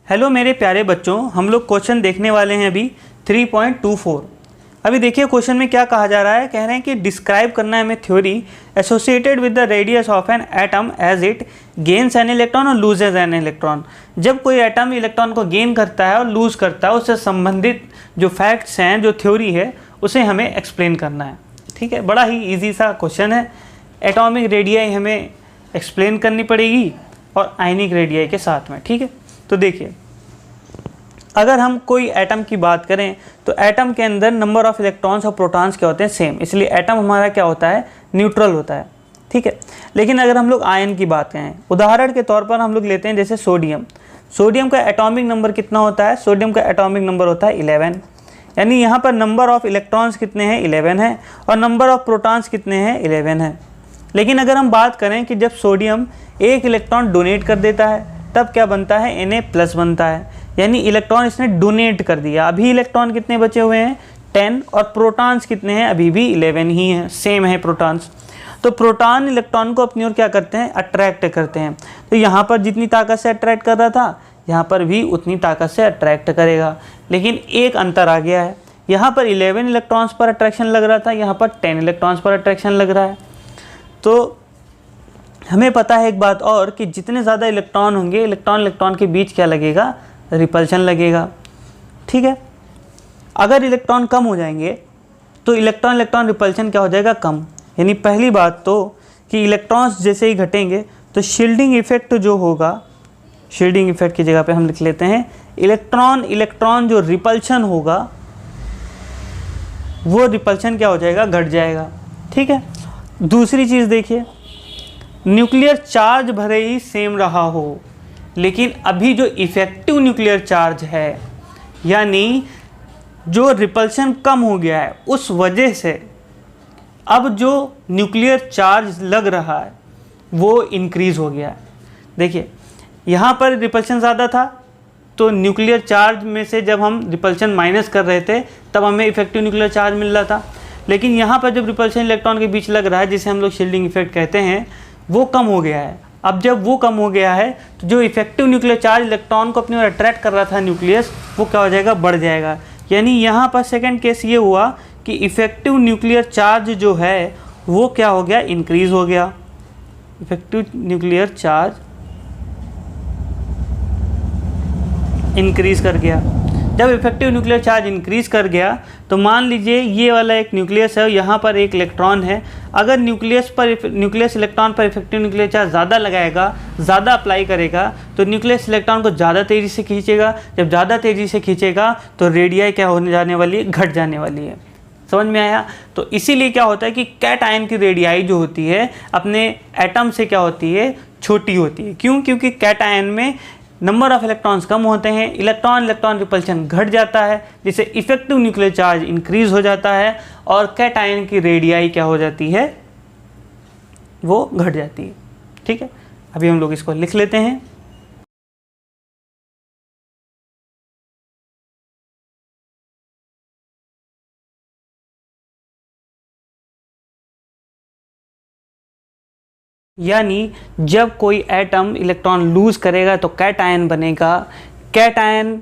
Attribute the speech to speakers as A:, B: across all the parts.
A: Hello मेरे प्यारे बच्चों, हम लोग क्वेश्चन देखने वाले हैं अभी 3.24। अभी देखिए क्वेश्चन में क्या कहा जा रहा है। कह रहे हैं कि डिस्क्राइब करना है हमें theory associated with the radius of an atom as it gains an electron और लूजेज एन इलेक्ट्रॉन। जब कोई एटम इलेक्ट्रॉन को गेन करता है और लूज करता है, उससे संबंधित जो फैक्ट्स हैं, जो थ्योरी है, उसे हमें एक्सप्लेन करना है। ठीक है, बड़ा ही ईजी सा क्वेश्चन है। एटॉमिक रेडियाई हमें एक्सप्लेन करनी पड़ेगी और आयनिक रेडियाई के साथ में। ठीक है, तो देखिए अगर हम कोई एटम की बात करें तो एटम के अंदर नंबर ऑफ इलेक्ट्रॉन्स और प्रोटॉन्स क्या होते हैं, सेम। इसलिए एटम हमारा क्या होता है, न्यूट्रल होता है। ठीक है, लेकिन अगर हम लोग आयन की बात करें, उदाहरण के तौर पर हम लोग लेते हैं जैसे सोडियम। सोडियम का एटॉमिक नंबर कितना होता है? सोडियम का एटॉमिक नंबर होता है 11। यानी यहाँ पर नंबर ऑफ इलेक्ट्रॉन्स कितने हैं, 11 है, और नंबर ऑफ प्रोटॉन्स कितने हैं, 11 है। लेकिन अगर हम बात करें कि जब सोडियम एक इलेक्ट्रॉन डोनेट कर देता है तब क्या बनता है, Na+ बनता है। यानी इलेक्ट्रॉन इसने डोनेट कर दिया। अभी इलेक्ट्रॉन कितने बचे हुए हैं, 10, और प्रोटॉन्स कितने हैं, अभी भी 11 ही हैं, सेम है प्रोटॉन्स। तो प्रोटॉन इलेक्ट्रॉन को अपनी ओर क्या करते हैं, अट्रैक्ट करते हैं। तो यहाँ पर जितनी ताकत से अट्रैक्ट कर रहा था, यहाँ पर भी उतनी ताकत से अट्रैक्ट करेगा। लेकिन एक अंतर आ गया है, यहाँ पर 11 इलेक्ट्रॉन्स पर अट्रैक्शन लग रहा था, यहाँ पर 10 इलेक्ट्रॉन्स पर अट्रैक्शन लग रहा है। तो हमें पता है एक बात और कि जितने ज़्यादा इलेक्ट्रॉन होंगे, इलेक्ट्रॉन इलेक्ट्रॉन के बीच क्या लगेगा, रिपल्शन लगेगा। ठीक है, अगर इलेक्ट्रॉन कम हो जाएंगे तो इलेक्ट्रॉन इलेक्ट्रॉन रिपल्शन क्या हो जाएगा, कम। यानी पहली बात तो कि इलेक्ट्रॉन्स जैसे ही घटेंगे तो शील्डिंग इफेक्ट जो होगा, शील्डिंग इफेक्ट की जगह पे हम लिख लेते हैं इलेक्ट्रॉन इलेक्ट्रॉन जो रिपल्शन होगा, वो रिपल्शन क्या हो जाएगा, घट जाएगा। ठीक है, दूसरी चीज़ देखिए, न्यूक्लियर चार्ज भले ही सेम रहा हो, लेकिन अभी जो इफ़ेक्टिव न्यूक्लियर चार्ज है, यानी जो रिपल्शन कम हो गया है, उस वजह से अब जो न्यूक्लियर चार्ज लग रहा है वो इंक्रीज़ हो गया है। देखिए यहाँ पर रिपल्शन ज़्यादा था, तो न्यूक्लियर चार्ज में से जब हम रिपल्शन माइनस कर रहे थे तब हमें इफेक्टिव न्यूक्लियर चार्ज मिल रहा था। लेकिन यहाँ पर जब रिपल्शन इलेक्ट्रॉन के बीच लग रहा है, जिसे हम लोग शील्डिंग इफेक्ट कहते हैं, वो कम हो गया है। अब जब वो कम हो गया है तो जो इफेक्टिव न्यूक्लियर चार्ज इलेक्ट्रॉन को अपनी ओर अट्रैक्ट कर रहा था न्यूक्लियस, वो क्या हो जाएगा, बढ़ जाएगा। यानी यहाँ पर सेकंड केस ये हुआ कि इफेक्टिव न्यूक्लियर चार्ज जो है वो क्या हो गया, इंक्रीज हो गया। इफेक्टिव न्यूक्लियर चार्ज इंक्रीज कर गया। जब इफेक्टिव न्यूक्लियर चार्ज इंक्रीज कर गया तो मान लीजिए ये वाला एक न्यूक्लियस है, यहाँ पर एक इलेक्ट्रॉन है। अगर न्यूक्लियस इलेक्ट्रॉन पर इफेक्टिव न्यूक्लियर चार्ज ज़्यादा लगाएगा, ज़्यादा अप्लाई करेगा, तो न्यूक्लियस इलेक्ट्रॉन को ज़्यादा तेज़ी से खींचेगा। जब ज़्यादा तेज़ी से खींचेगा तो रेडियाई क्या होने जाने वाली है, घट जाने वाली है। समझ में आया? तो इसीलिए क्या होता है कि कैट आयन की रेडियाई जो होती है अपने एटम से क्या होती है, छोटी होती है। क्यों? क्योंकि कैट आयन में नंबर ऑफ इलेक्ट्रॉन्स कम होते हैं, इलेक्ट्रॉन इलेक्ट्रॉन रिपल्शन घट जाता है, जिससे इफेक्टिव न्यूक्लियर चार्ज इंक्रीज हो जाता है और कैटायन की रेडियाई क्या हो जाती है, वो घट जाती है। ठीक है, अभी हम लोग इसको लिख लेते हैं। यानी जब कोई एटम इलेक्ट्रॉन लूज करेगा तो कैटायन बनेगा। कैटायन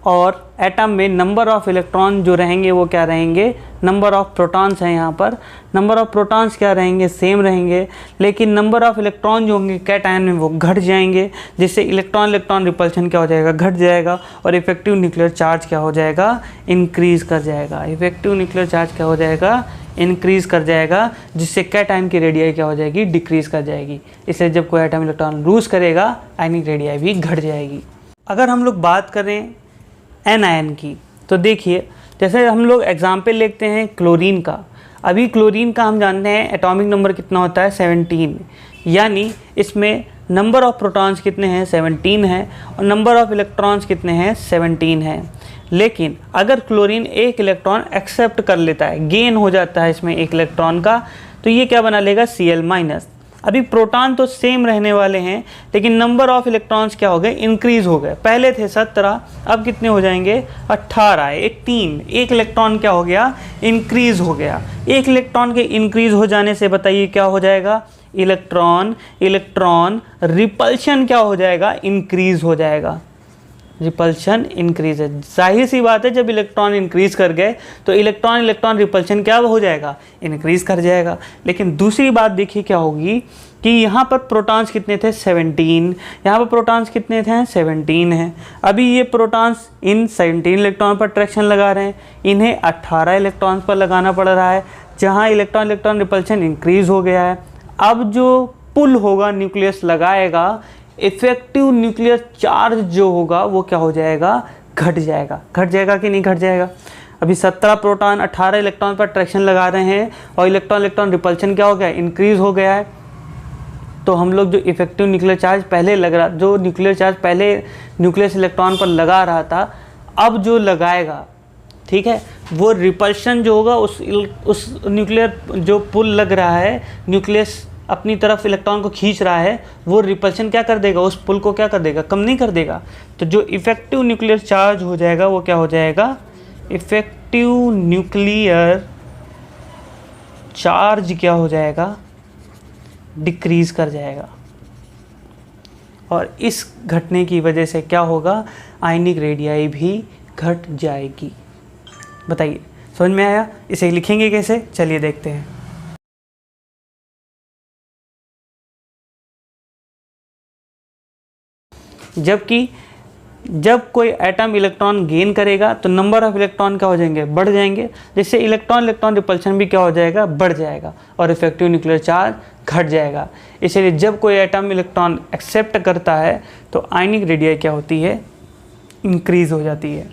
A: और एटम में नंबर ऑफ इलेक्ट्रॉन जो रहेंगे वो क्या रहेंगे, नंबर ऑफ प्रोटॉन्स हैं यहाँ पर, नंबर ऑफ प्रोटॉन्स क्या रहेंगे, सेम रहेंगे। लेकिन नंबर ऑफ इलेक्ट्रॉन जो होंगे कैटायन में वो घट जाएंगे, जिससे इलेक्ट्रॉन इलेक्ट्रॉन रिपल्शन क्या हो जाएगा, घट जाएगा, और इफेक्टिव न्यूक्लियर चार्ज क्या हो जाएगा, इंक्रीज कर जाएगा। इफेक्टिव न्यूक्लियर चार्ज क्या हो जाएगा, इंक्रीज कर जाएगा, जिससे कैटायन की रेडियाई क्या हो जाएगी, डिक्रीज कर जाएगी। इसलिए जब कोई एटम इलेक्ट्रॉन लूज करेगा, आयनिक रेडियाई भी घट जाएगी। अगर हम लोग बात करें एन आयन की, तो देखिए जैसे हम लोग एग्जाम्पल लेते हैं क्लोरीन का। अभी क्लोरीन का हम जानते हैं एटॉमिक नंबर कितना होता है, 17। यानी इसमें नंबर ऑफ प्रोटॉन्स कितने हैं, 17 है, और नंबर ऑफ इलेक्ट्रॉन्स कितने हैं, 17 हैं। लेकिन अगर क्लोरीन एक इलेक्ट्रॉन एक्सेप्ट कर लेता है, गेन हो जाता है इसमें एक इलेक्ट्रॉन का, तो ये क्या बना लेगा, Cl-। अभी प्रोटॉन तो सेम रहने वाले हैं, लेकिन नंबर ऑफ इलेक्ट्रॉन्स क्या हो गए, इंक्रीज हो गए। पहले थे 17, अब कितने हो जाएंगे, 18। एक 3, एक इलेक्ट्रॉन क्या हो गया, इंक्रीज हो गया। एक इलेक्ट्रॉन के इंक्रीज हो जाने से बताइए क्या हो जाएगा, इलेक्ट्रॉन इलेक्ट्रॉन रिपल्शन क्या हो जाएगा, इंक्रीज हो जाएगा। रिपल्शन इंक्रीज है। जाहिर सी बात है, जब इलेक्ट्रॉन इंक्रीज कर गए तो इलेक्ट्रॉन इलेक्ट्रॉन रिपल्शन क्या हो जाएगा, इंक्रीज कर जाएगा। लेकिन दूसरी बात देखिए क्या होगी कि यहाँ पर प्रोटॉन्स कितने थे 17, यहाँ पर प्रोटॉन्स कितने थे 17 हैं। अभी ये प्रोटॉन्स इन 17 इलेक्ट्रॉन पर अट्रैक्शन लगा रहे हैं, इन्हें 18 इलेक्ट्रॉन्स पर लगाना पड़ रहा है, जहाँ इलेक्ट्रॉन इलेक्ट्रॉन रिपल्शन इंक्रीज हो गया है। अब जो पुल होगा न्यूक्लियस लगाएगा, इफेक्टिव न्यूक्लियर चार्ज जो होगा वो क्या हो जाएगा, घट जाएगा। घट जाएगा कि नहीं घट जाएगा। अभी 17 प्रोटॉन 18 इलेक्ट्रॉन पर अट्रैक्शन लगा रहे हैं और इलेक्ट्रॉन इलेक्ट्रॉन रिपल्शन क्या हो गया, इंक्रीज हो गया है। तो हम लोग जो इफेक्टिव न्यूक्लियर चार्ज पहले लग रहा, जो न्यूक्लियर चार्ज पहले न्यूक्लियस इलेक्ट्रॉन पर लगा रहा था, अब जो लगाएगा, ठीक है, वो रिपल्शन जो होगा उस न्यूक्लियर जो पुल लग रहा है, न्यूक्लियस अपनी तरफ इलेक्ट्रॉन को खींच रहा है, वो रिपल्शन क्या कर देगा, उस पुल को क्या कर देगा, कम नहीं कर देगा। तो जो इफेक्टिव न्यूक्लियर चार्ज हो जाएगा वो क्या हो जाएगा, इफेक्टिव न्यूक्लियर चार्ज क्या हो जाएगा, डिक्रीज कर जाएगा। और इस घटने की वजह से क्या होगा, आयनिक रेडियाई भी घट जाएगी। बताइए समझ में आया। इसे लिखेंगे कैसे, चलिए देखते हैं। जबकि जब कोई एटम इलेक्ट्रॉन गेन करेगा तो नंबर ऑफ इलेक्ट्रॉन क्या हो जाएंगे, बढ़ जाएंगे, जिससे इलेक्ट्रॉन इलेक्ट्रॉन रिपल्शन भी क्या हो जाएगा, बढ़ जाएगा और इफेक्टिव न्यूक्लियर चार्ज घट जाएगा। इसलिए जब कोई एटम इलेक्ट्रॉन एक्सेप्ट करता है तो आयनिक रेडियाई क्या होती है, इंक्रीज हो जाती है।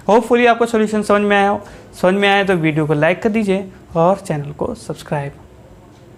A: होपफुली आपको सॉल्यूशन समझ में आया हो। समझ में आया तो वीडियो को लाइक कर दीजिए और चैनल को सब्सक्राइब